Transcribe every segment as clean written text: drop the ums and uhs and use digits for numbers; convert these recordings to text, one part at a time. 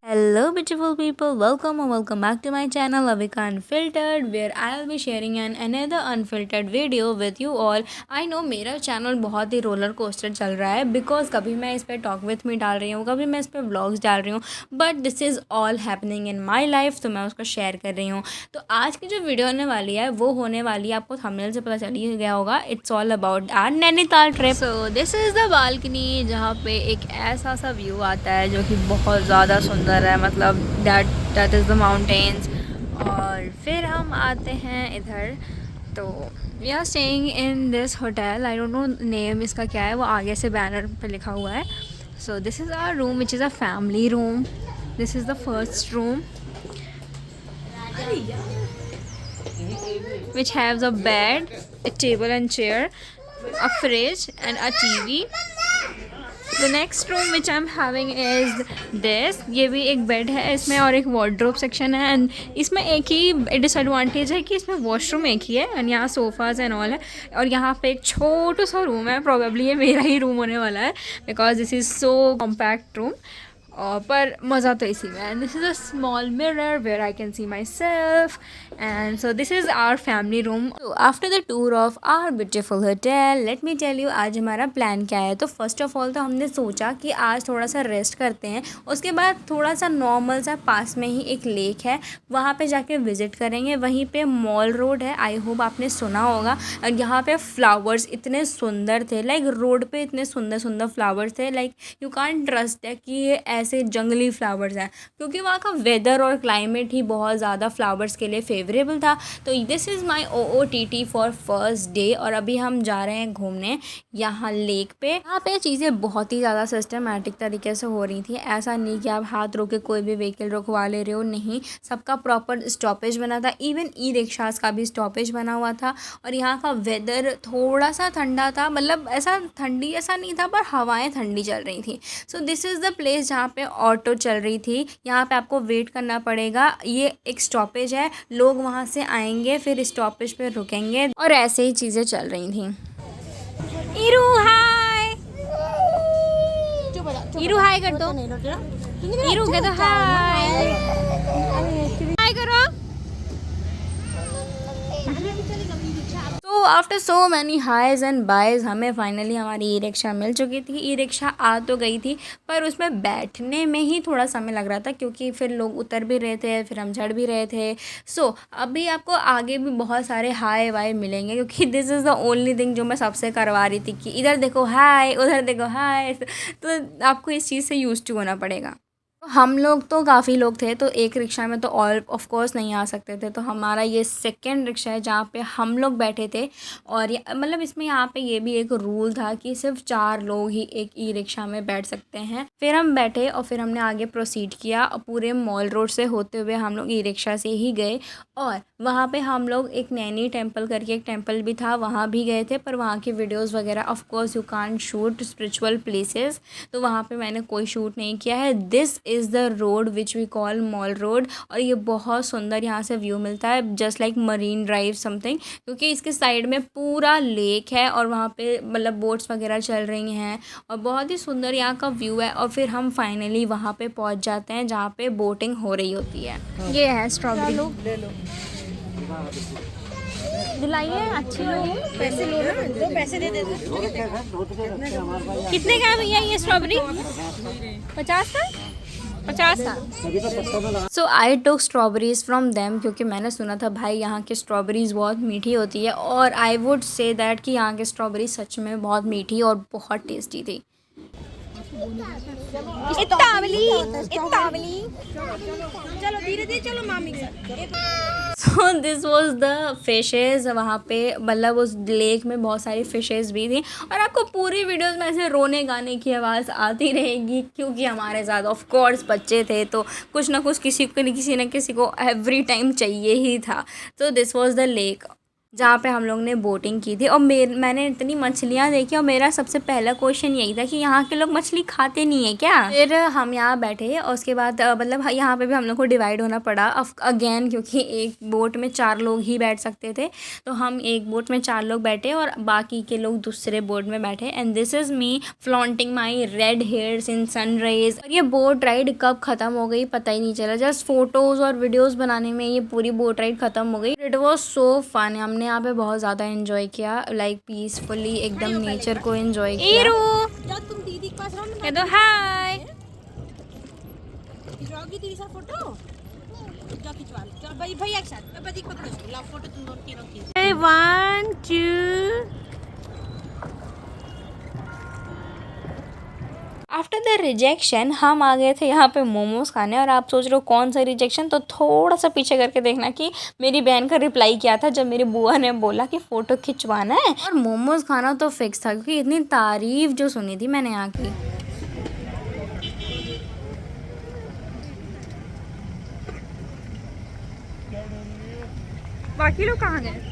Hello beautiful people, welcome or welcome back to my channel Avika Unfiltered, where I'll be sharing another unfiltered video with you all. I know मेरा channel बहुत ही roller coaster चल रहा है because कभी मैं इस पर talk with me डाल रही हूँ, कभी मैं इस पर व्लॉग्स डाल रही हूँ, but this is all happening in my life, तो मैं उसको शेयर कर रही हूँ। तो आज की जो वीडियो होने वाली है वो होने वाली है, आपको थंबनेल से पता चल ही गया होगा, it's all about our Nainital trip. So this is the balcony जहाँ पे एक ऐसा सा व्यू आता है जो कि बहुत ज़्यादा सुंदर है, मतलब दैट इज़ द माउंटेन्स। और फिर हम आते हैं इधर, तो we are staying in this hotel, I don't know name इसका क्या है, वो आगे से बैनर पे लिखा हुआ है। So this is our room which is a family room, this is the first room which has a bed, a table and chair, a fridge and a TV. The next room which I'm having is this, ये भी एक bed है इसमें और एक wardrobe section है। And इसमें एक ही डिसएडवांटेज है कि इसमें वॉशरूम एक ही है एंड यहाँ सोफ़ाज एंड ऑल है। और यहाँ पे एक छोटा सा रूम है, प्रॉबेबली ये मेरा ही रूम होने वाला है because this is so compact room. पर मज़ा तो इसी में। And this is a small mirror where I can see myself, and so this is our family room. After the tour of our beautiful hotel, let me tell you आज हमारा plan क्या है। तो first of all तो हमने सोचा कि आज थोड़ा सा रेस्ट करते हैं, उसके बाद थोड़ा सा नॉर्मल सा पास में ही एक लेक है, वहाँ पे जाके विज़िट करेंगे। वहीं पे मॉल रोड है, आई होप आपने सुना होगा। और यहाँ पे फ्लावर्स इतने सुंदर थे, लाइक रोड पे इतने सुंदर सुंदर फ्लावर्स थे, लाइक यू कांट ट्रस्ट है कि ये ऐसे जंगली फ्लावर्स हैं, क्योंकि वहाँ का वेदर और क्लाइमेट ही बहुत ज़्यादा फ्लावर्स के लिए फेवरेबल था। तो this is my OOTT for first day. और अभी हम जा रहे हैं घूमने यहाँ लेक पे। यहाँ पे चीज़ें बहुत ही ज़्यादा सिस्टमेटिक तरीके से हो रही थी, ऐसा नहीं कि आप हाथ रोके कोई भी व्हीकल रुकवा ले रहे हो, नहीं, सबका प्रॉपर स्टॉपेज बना था। इवन ई रिक्शास का भी स्टॉपेज बना हुआ था। और यहाँ का वेदर थोड़ा सा ठंडा था, मतलब ऐसा ठंडी ऐसा नहीं था, पर हवाएं ठंडी चल रही थी। सो दिस इज़ द प्लेस जहाँ पे ऑटो चल रही थी। यहाँ पे आपको वेट करना पड़ेगा, ये एक स्टॉपेज है, लोग वहाँ से आएंगे फिर स्टॉपेज पे रुकेंगे, और ऐसे ही चीज़ें चल रही थी। इरू हाय, इरू हाय कर दो, इरू कह दो हाय, हाय करो। तो after so many hiis and byes हमें फाइनली हमारी ई रिक्शा मिल चुकी थी। ई रिक्शा आ तो गई थी, पर उसमें बैठने में ही थोड़ा समय लग रहा था, क्योंकि फिर लोग उतर भी रहे थे, फिर हम चढ़ भी रहे थे। सो अभी आपको आगे भी बहुत सारे हाय वाय मिलेंगे, क्योंकि this is the only thing जो मैं सबसे करवा रही थी कि इधर देखो हाय, उधर देखो हाय। तो आपको इस चीज़ से यूज टू होना पड़ेगा। हम लोग तो काफ़ी लोग थे, तो एक रिक्शा में तो ऑल ऑफ कोर्स नहीं आ सकते थे, तो हमारा ये सेकंड रिक्शा है जहाँ पे हम लोग बैठे थे। और मतलब इसमें यहाँ पे ये भी एक रूल था कि सिर्फ 4 लोग ही एक ई रिक्शा में बैठ सकते हैं। फिर हम बैठे और फिर हमने आगे प्रोसीड किया, और पूरे मॉल रोड से होते हुए हम लोग ई रिक्शा से ही गए। और वहाँ पे हम लोग एक नैनी टेम्पल करके एक टेम्पल भी था, वहाँ भी गए थे, पर वहाँ की वीडियोस वगैरह of course you can't shoot spiritual places, तो वहाँ पे मैंने कोई शूट नहीं किया है। This is the road which we call Mall Road, और ये बहुत सुंदर यहाँ से व्यू मिलता है, just like Marine Drive something, क्योंकि इसके साइड में पूरा लेक है और वहाँ पे मतलब बोट्स वगैरह चल रही हैं, और बहुत ही सुंदर यहाँ का व्यू है। और फिर हम फाइनली वहाँ पे पहुँच जाते हैं जहाँ पे बोटिंग हो रही होती है। ये है स्ट्रॉबेरी, दिलाइए, अच्छी लो, पैसे लो ना, दो पैसे दे दो। कितने का है भैया ये स्ट्रॉबेरी? 50 का, 50 का। सो आई टुक स्ट्रॉबेरीज फ्रॉम देम, क्योंकि मैंने सुना था भाई यहाँ की स्ट्रॉबेरीज बहुत मीठी होती है, और आई वुड से दैट कि यहाँ की स्ट्रॉबेरी सच में बहुत मीठी और बहुत टेस्टी थी। चलो धीरे धीरे चलो मामी। So this was the fishes, वहाँ पे मतलब उस लेक में बहुत सारी फ़िशेज़ भी थी। और आपको पूरी वीडियोस में ऐसे रोने गाने की आवाज़ आती रहेगी, क्योंकि हमारे साथ ऑफ कोर्स बच्चे थे, तो कुछ ना कुछ किसी न किसी को एवरी टाइम चाहिए ही था। तो दिस वॉज द लेक। जहाँ पे हम लोग ने बोटिंग की थी। और मैंने इतनी मछलियाँ देखी और मेरा सबसे पहला क्वेश्चन यही था कि यहाँ के लोग मछली खाते नहीं है क्या। फिर हम यहाँ बैठे और उसके बाद मतलब यहाँ पे भी हम लोग को डिवाइड होना पड़ा अगेन, क्योंकि एक बोट में 4 लोग ही बैठ सकते थे। तो हम एक बोट में 4 लोग बैठे और बाकी के लोग दूसरे बोट में बैठे। And this is me flaunting my red hairs in sunrise. और ये बोट राइड कब ख़त्म हो गई पता ही नहीं चला। जस्ट फोटोज़ और वीडियोज़ बनाने में ये पूरी बोट राइड ख़त्म हो गई। It was so fun. हमने यहाँ पे बहुत ज़्यादा एंजॉय किया, लाइक पीसफुली एकदम नेचर को एंजॉय किया। जाओ तुम दीदी के पास रहो ना। कह दो हाय। खिंचवाओगी दीदी सा फोटो? जाओ खिंचवा लो। चलो भाई भैया के साथ बदी को खींच लो फोटो तुम दोनों तीनों खींच। 1 2। आफ्टर द रिजेक्शन हम आ गए थे यहाँ पे मोमोज़ खाने। और आप सोच रहे हो कौन सा रिजेक्शन, तो थोड़ा सा पीछे करके देखना कि मेरी बहन का रिप्लाई क्या था जब मेरी बुआ ने बोला कि फ़ोटो खिंचवाना है। और मोमोज़ खाना तो फिक्स था क्योंकि इतनी तारीफ़ जो सुनी थी मैंने यहाँ की। बाकी लोग कहाँ गए?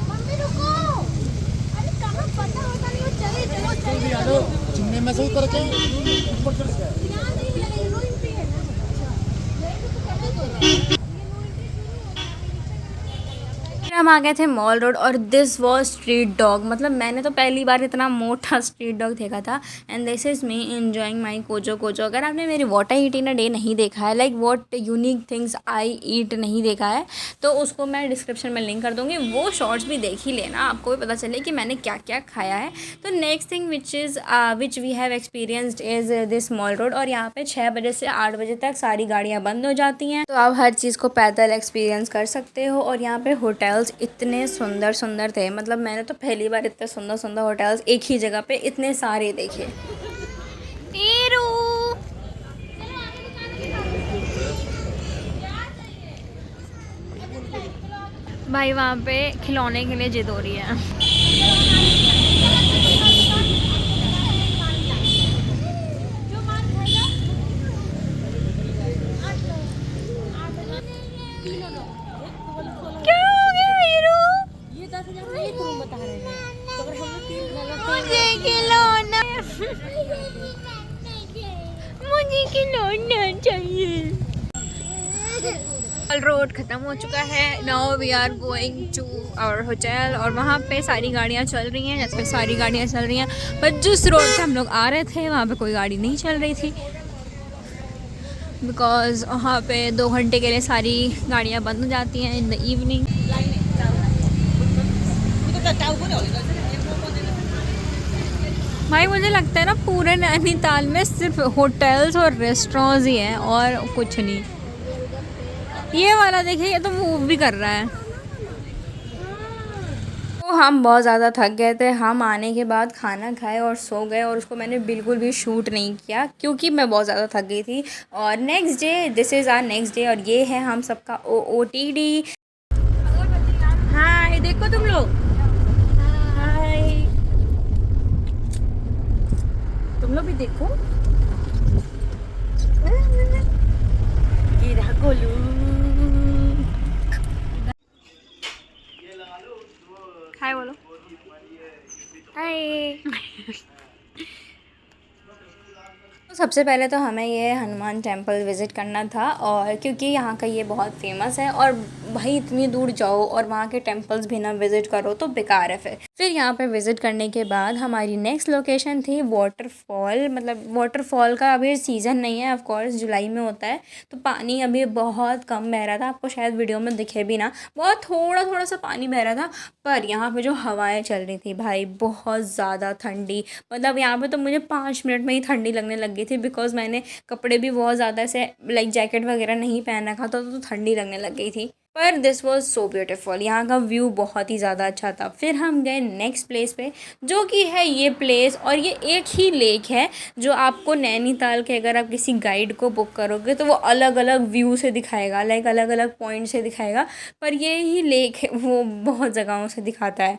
मम्मी रुको। अरे कहाँ पता होता नहीं वो चले चलो चले। चिन्ने में से उतर के ऊपर चढ़ गया। यहाँ नहीं है नो एंट्री है ना। अच्छा फिर हम आ गए थे मॉल रोड और दिस वॉज स्ट्रीट डॉग। मतलब मैंने तो पहली बार इतना मोटा स्ट्रीट डॉग देखा था। And this is me enjoying my Kojo Kojo. अगर आपने मेरी what I eat in a day नहीं देखा है, like what unique things I eat नहीं देखा है, तो उसको मैं डिस्क्रिप्शन में लिंक कर दूँगी। वो शॉर्ट्स भी देख ही लेना, आपको भी पता चले कि मैंने क्या क्या खाया है। तो next thing which we have experienced is this Mall Road. और यहाँ पे 6 बजे से 8 बजे तक सारी गाड़ियाँ बंद हो जाती हैं, तो आप हर चीज़ को पैदल एक्सपीरियंस कर सकते हो। और यहाँ पे होटल्स इतने सुंदर सुंदर थे। मतलब मैंने तो पहली बार इतने सुंदर सुंदर होटल्स एक ही जगह पे इतने सारे देखे। भाई वहाँ पे खिलौने के लिए जिद हो रही है। क्या हो गया हीरो? ये 10,000 में एक रूम बता रहे हैं। तो अगर हम लोग 3 मुझे खिलौना मुझे खिलौना चाहिए। रोड ख़त्म हो चुका है। Now we are going to our hotel. और वहाँ पे सारी गाड़ियाँ चल रही हैं, जैसे सारी गाड़ियाँ चल रही हैं। पर जिस रोड से हम लोग आ रहे थे वहाँ पे कोई गाड़ी नहीं चल रही थी, बिकॉज़ वहाँ पे 2 घंटे के लिए सारी गाड़ियाँ बंद हो जाती हैं इन द इवनिंग। भाई मुझे लगता है ना पूरे नैनीताल में सिर्फ होटल्स और रेस्टोरेंट्स ही हैं और कुछ नहीं। ये वाला देखिए, ये तो मूव भी कर रहा है। तो हम बहुत ज़्यादा थक गए थे। हम आने के बाद खाना खाए और सो गए। और उसको मैंने बिल्कुल भी शूट नहीं किया क्योंकि मैं बहुत ज़्यादा थक गई थी। और next day, this is our next day. और ये है हम सबका OOTD। हाय देखो तुम लोग। हाय तुम लोग भी देखो। ये रहा गोलू। हाय बोलो। हाय। सबसे पहले तो हमें ये हनुमान टेम्पल विज़िट करना था। और क्योंकि यहाँ का ये बहुत फेमस है और भाई इतनी दूर जाओ और वहाँ के टेम्पल्स भी ना विज़िट करो तो बेकार है। फिर यहाँ पे विज़िट करने के बाद हमारी नेक्स्ट लोकेशन थी वाटरफॉल। मतलब वाटरफॉल का अभी सीज़न नहीं है, ऑफ कोर्स जुलाई में होता है, तो पानी अभी बहुत कम बह रहा था। आपको शायद वीडियो में दिखे भी ना, बहुत थोड़ा थोड़ा सा पानी बह रहा था। पर यहाँ पे जो हवाएं चल रही थी भाई बहुत ज़्यादा ठंडी। मतलब यहाँ पे तो मुझे 5 मिनट में ही ठंडी लगने लग गई थी, बिकॉज़ मैंने कपड़े भी बहुत ज़्यादा ऐसे लाइक जैकेट वगैरह नहीं पहन रखा था, तो ठंडी लगने लग गई थी। पर दिस वॉज सो ब्यूटीफुल। यहाँ का व्यू बहुत ही ज़्यादा अच्छा था। फिर हम गए नेक्स्ट प्लेस पे, जो कि है ये प्लेस। और ये एक ही लेक है जो आपको नैनीताल के, अगर आप किसी गाइड को बुक करोगे तो वो अलग अलग व्यू से दिखाएगा, लाइक अलग अलग पॉइंट से दिखाएगा। पर ये ही लेक है वो बहुत जगहों से दिखाता है।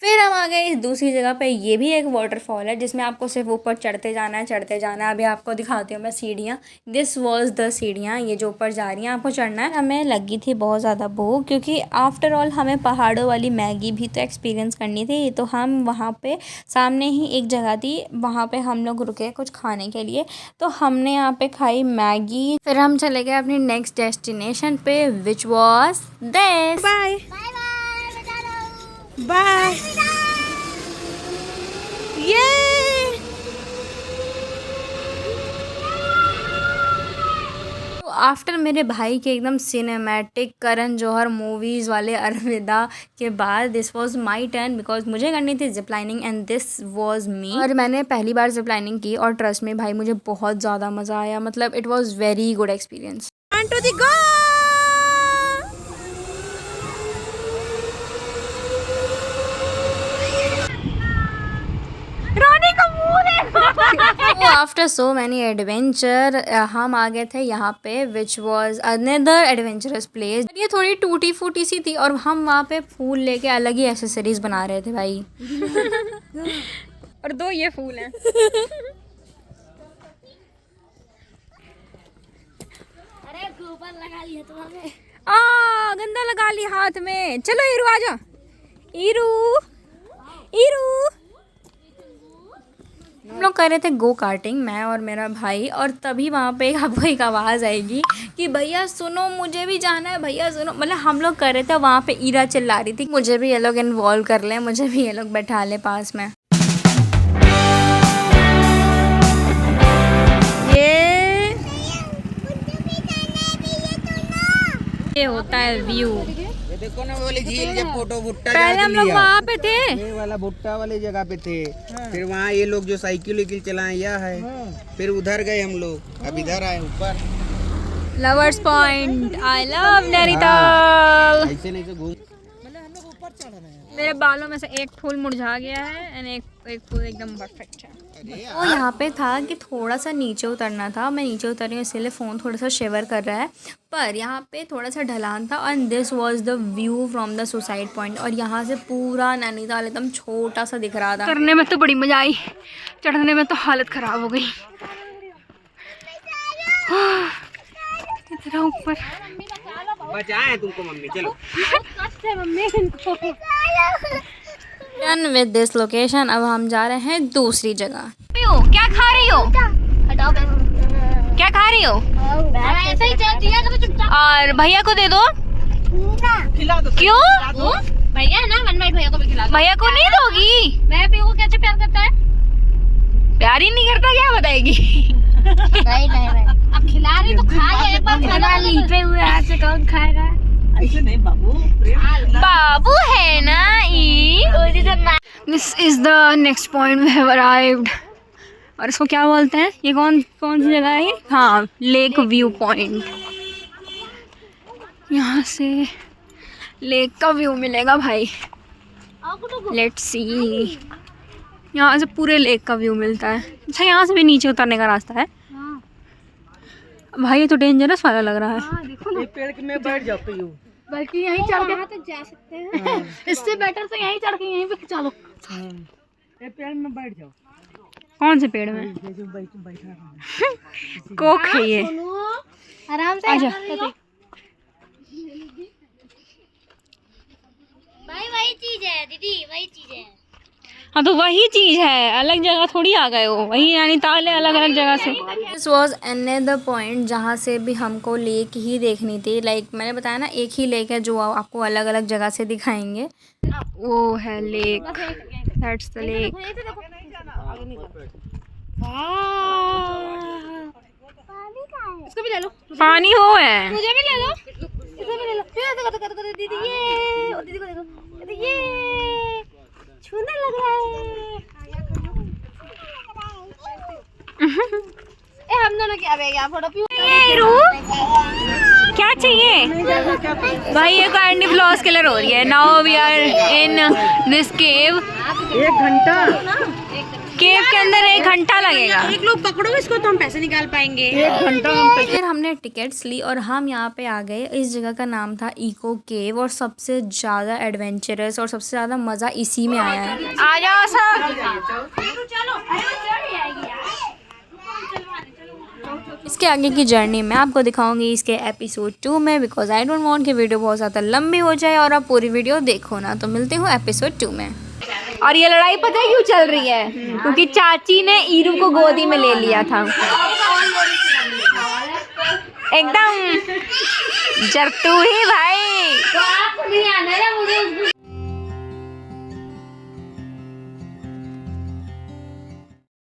फिर हम आ गए इस दूसरी जगह पे। ये भी एक वाटरफॉल है जिसमें आपको सिर्फ ऊपर चढ़ते जाना है, चढ़ते जाना है। अभी आपको दिखाती हूँ मैं सीढ़ियाँ। दिस वाज द सीढ़ियाँ, ये जो ऊपर जा रही हैं आपको चढ़ना है। हमें लगी थी बहुत ज़्यादा भूख, क्योंकि आफ्टर ऑल हमें पहाड़ों वाली मैगी भी तो एक्सपीरियंस करनी थी। तो हम वहाँ पे सामने ही एक जगह थी, वहाँ पे हम लोग रुके कुछ खाने के लिए। तो हमने यहाँ पे खाई मैगी। फिर हम चले गए अपनी नेक्स्ट डेस्टिनेशन पे, which was this. Bye bye ये आफ्टर मेरे भाई के एकदम सिनेमैटिक करण जौहर मूवीज़ वाले अलविदा के बाद this was my turn, because मुझे करनी थी zip lining and this was me. और मैंने पहली बार जिप लाइनिंग की और ट्रस्ट में भाई मुझे बहुत ज़्यादा मज़ा आया। मतलब it was very good experience. on to the go after so many adventure हम आ गए थे यहाँ पे, which was another adventurous place. ये थोड़ी टूटी फूटी सी थी और हम वहाँ पे फूल लेके अलग ही एक्सेसरीज बना रहे थे भाई। और 2 ये फूल हैं। अरे गोबर लगा लिया तुम्हारे। गंदा लगा लिया हाथ में। चलो ईरू आ जाओ। ईरू ईरू हम लोग कर रहे थे गो कार्टिंग, मैं और मेरा भाई। और तभी वहाँ पे आपको एक आवाज़ आएगी कि भैया सुनो मुझे भी जाना है, भैया सुनो। मतलब हम लोग कर रहे थे, वहाँ पे ईरा चिल्ला रही थी मुझे भी ये लोग इन्वॉल्व कर लें, मुझे भी ये लोग बैठा लें पास में। ये होता है व्यू। ये देखो ना, वो वाली झील के फोटो भुट्टा पहले हम लोग वहाँ पे थे, ये वाला भुट्टा वाली जगह पे थे। फिर वहाँ ये लोग जो साइकिल चलाए यह है। फिर उधर गए हम लोग, अब इधर आए ऊपर lovers point. I love Nainital. ऐसे नहीं से घूम। मेरे बालों में से एक फूल मुरझा गया है एंड एक फूल एकदम परफेक्ट है। वो यहाँ पे था कि थोड़ा सा नीचे उतरना था। मैं नीचे उतरी हूँ इसीलिए फ़ोन थोड़ा सा शिवर कर रहा है। पर यहाँ पे थोड़ा सा ढलान था and this was the view from the suicide point. और यहाँ से पूरा नैनीताल एकदम छोटा सा दिख रहा था। करने में तो बड़ी मज़ा आई, चढ़ने में तो हालत ख़राब हो गई। इतना ऊपर बचाए तुमको मम्मी, चलो। Done with this location, अब हम जा रहे हैं दूसरी जगह। क्या खा रही हो? क्या खा रही हो? ऐसे ही चल दिया करो चुपचाप। और भैया को दे दो। खिला दो। क्यों? भैया ना मनमाई भैया को भी खिला दो। भैया को नहीं दोगी? मैं भी वो कैसे प्यार करता है? प्यार ही नहीं करता, क्या बताएगी? नहीं अब खिला रही तो खा ले, एक बार खाना लीपे हुए हाथ से कौन खाएगा? ऐसे नहीं बाबू, बाबू है ना this is the next point we have arrived. और इसको क्या बोलते हैं? ये कौन सी जगह है? हाँ, लेक व्यू पॉइंट। यहाँ से लेक का व्यू मिलेगा भाई। लेट्स सी, यहाँ से पूरे लेक का व्यू मिलता है। अच्छा, यहाँ से भी नीचे उतरने का रास्ता है। भाई ये तो डेंजरस वाला लग रहा है। एक पेड़ में बैठ जाते हो। बल्कि यहीं चढ़ के तो जा सकते हैं। इससे बेटर तो यहीं चढ़ के यहीं पे चलो। एक पेड़ में बैठ जाओ। कौन से पेड़ में? कोक है ये। आराम से आजा। भाई वही चीज है दीदी, वही चीज है। हाँ तो वही चीज़ है, अलग जगह थोड़ी आ गए हो। वही नैनीताल है, अलग अलग जगह से। दिस वॉज अनदर पॉइंट जहाँ से भी हमको लेक ही देखनी थी। लाइक मैंने बताया ना, एक ही लेक है जो आपको अलग अलग जगह से दिखाएंगे। वो है लेक, दैट्स द लेक। इसको भी ले लो, पानी हो है। मुझे भी ले लो, इसको भी ले लो। देखो दीदी, ये और दीदी को देखो, ये छूने लग रहा है। हम दोनों क्या फोटो क्या चाहिए भाई? ये कैंडी फ्लॉस कलर हो रही है। Now we are in this cave. 1 घंटा केव के अंदर 1 घंटा लगेगा। एक लोग पकड़ो इसको तो हम पैसे निकाल पाएंगे। 1 घंटा हम फिर हमने टिकट्स ली और हम यहाँ पे आ गए। इस जगह का नाम था इको केव और सबसे ज़्यादा एडवेंचरस और सबसे ज़्यादा मज़ा इसी में आया है। आ जाओ सब। इसके आगे की जर्नी मैं आपको दिखाऊंगी इसके एपिसोड 2 में, बिकॉज आई डोंट वांट कि वीडियो बहुत ज़्यादा लंबी हो जाए और आप पूरी वीडियो देखो ना। तो मिलते हो एपिसोड 2 में। और ये लड़ाई पता है क्यों चल रही है? क्योंकि चाची ने ईरू को गोदी में ले लिया था। एकदम जरतू ही भाई।